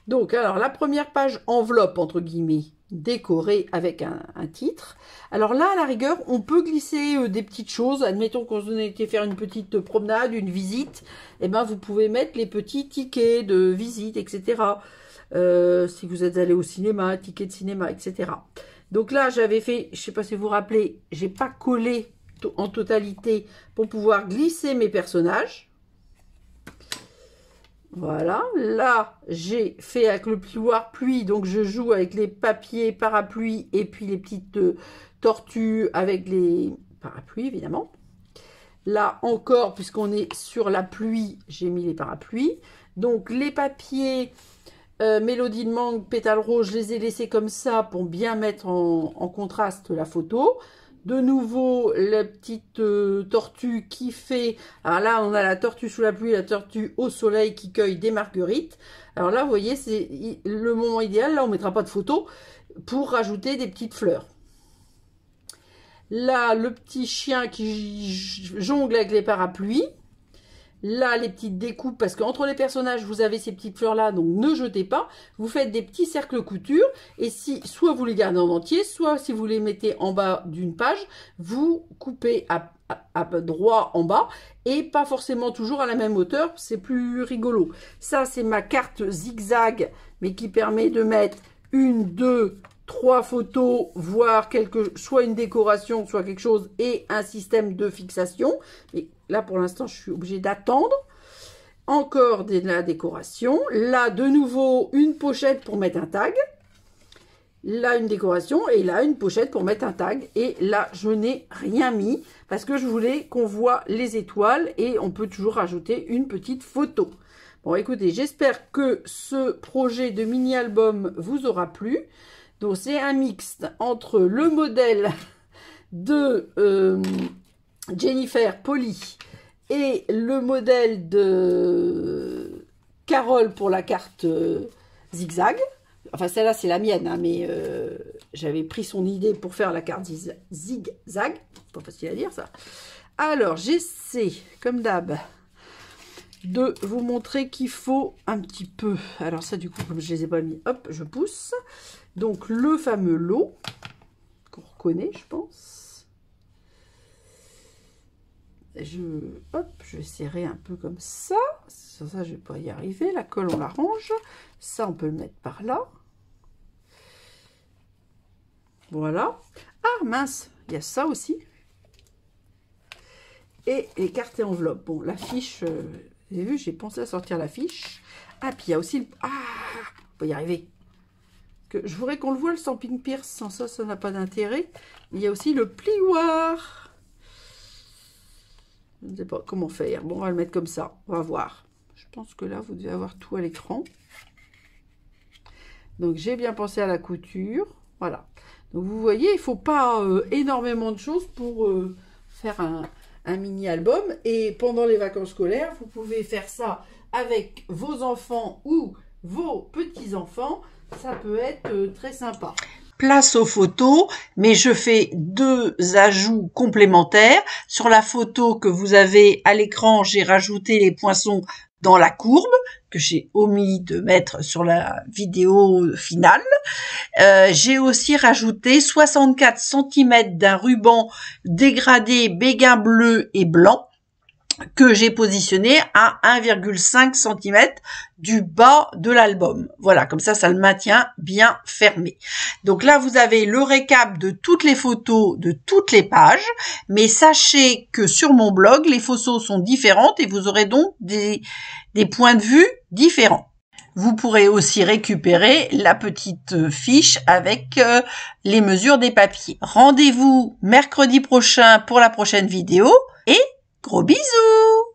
Donc, alors, la première page enveloppe, entre guillemets, décorée avec un titre. Alors là, à la rigueur, on peut glisser des petites choses. Admettons qu'on a été faire une petite promenade, une visite. Eh ben, vous pouvez mettre les petits tickets de visite, etc. Si vous êtes allé au cinéma, ticket de cinéma, etc. Donc là, j'avais fait, je ne sais pas si vous vous rappelez, j'ai pas collé en totalité pour pouvoir glisser mes personnages. Voilà. Là, j'ai fait avec le plioir pluie, donc je joue avec les papiers parapluies et puis les petites tortues avec les parapluies, évidemment. Là encore, puisqu'on est sur la pluie, j'ai mis les parapluies. Donc les papiers... Mélodie de mangue, pétale rose, je les ai laissés comme ça pour bien mettre en contraste la photo. De nouveau, la petite tortue qui fait... Alors là, on a la tortue sous la pluie, la tortue au soleil qui cueille des marguerites. Alors là, vous voyez, c'est le moment idéal. Là, on ne mettra pas de photo pour rajouter des petites fleurs. Là, le petit chien qui jongle avec les parapluies. Là, les petites découpes, parce qu'entre les personnages, vous avez ces petites fleurs-là, donc ne jetez pas. Vous faites des petits cercles couture, et si soit vous les gardez en entier, soit si vous les mettez en bas d'une page, vous coupez à droit en bas, et pas forcément toujours à la même hauteur, c'est plus rigolo. Ça, c'est ma carte zigzag, mais qui permet de mettre 1, 2, 3 photos, voire soit une décoration, soit quelque chose, et un système de fixation. Mais là, pour l'instant, je suis obligée d'attendre. Encore de la décoration. Là, de nouveau, une pochette pour mettre un tag. Là, une décoration. Et là, une pochette pour mettre un tag. Et là, je n'ai rien mis parce que je voulais qu'on voit les étoiles. Et on peut toujours rajouter une petite photo. Bon, écoutez, j'espère que ce projet de mini-album vous aura plu. Donc, c'est un mixte entre le modèle de Jennifer Polly et le modèle de Carole pour la carte zigzag. Enfin, celle-là, c'est la mienne, hein, mais j'avais pris son idée pour faire la carte zigzag. Pas facile à dire, ça. Alors, j'essaie, comme d'hab, de vous montrer qu'il faut un petit peu... Alors ça, du coup, comme je ne les ai pas mis, hop, je pousse. Donc, le fameux lot, qu'on reconnaît, je pense. Hop, je vais serrer un peu comme ça. Ça, je ne vais pas y arriver. La colle, on la range. Ça, on peut le mettre par là. Voilà. Ah, mince, il y a ça aussi. Et les cartes et enveloppes. Bon, la fiche, vous avez vu, j'ai pensé à sortir la fiche. Ah, puis il y a aussi... Ah, on peut y arriver. Que je voudrais qu'on le voit, le Stampin' Pierce. Sans ça, ça n'a pas d'intérêt. Il y a aussi le plioir. Je ne sais pas comment faire. Bon, on va le mettre comme ça. On va voir. Je pense que là, vous devez avoir tout à l'écran. Donc, j'ai bien pensé à la couture. Voilà. Donc vous voyez, il faut pas énormément de choses pour faire un mini-album. Et pendant les vacances scolaires, vous pouvez faire ça avec vos enfants ou vos petits-enfants. Ça peut être très sympa. Place aux photos, mais je fais 2 ajouts complémentaires. Sur la photo que vous avez à l'écran, j'ai rajouté les poinçons dans la courbe, que j'ai omis de mettre sur la vidéo finale. J'ai aussi rajouté 64 cm d'un ruban dégradé béguin bleu et blanc, que j'ai positionné à 1,5 cm du bas de l'album. Voilà, comme ça, ça le maintient bien fermé. Donc là, vous avez le récap de toutes les photos de toutes les pages, mais sachez que sur mon blog, les photos sont différentes et vous aurez donc des points de vue différents. Vous pourrez aussi récupérer la petite fiche avec les mesures des papiers. Rendez-vous mercredi prochain pour la prochaine vidéo et gros bisous!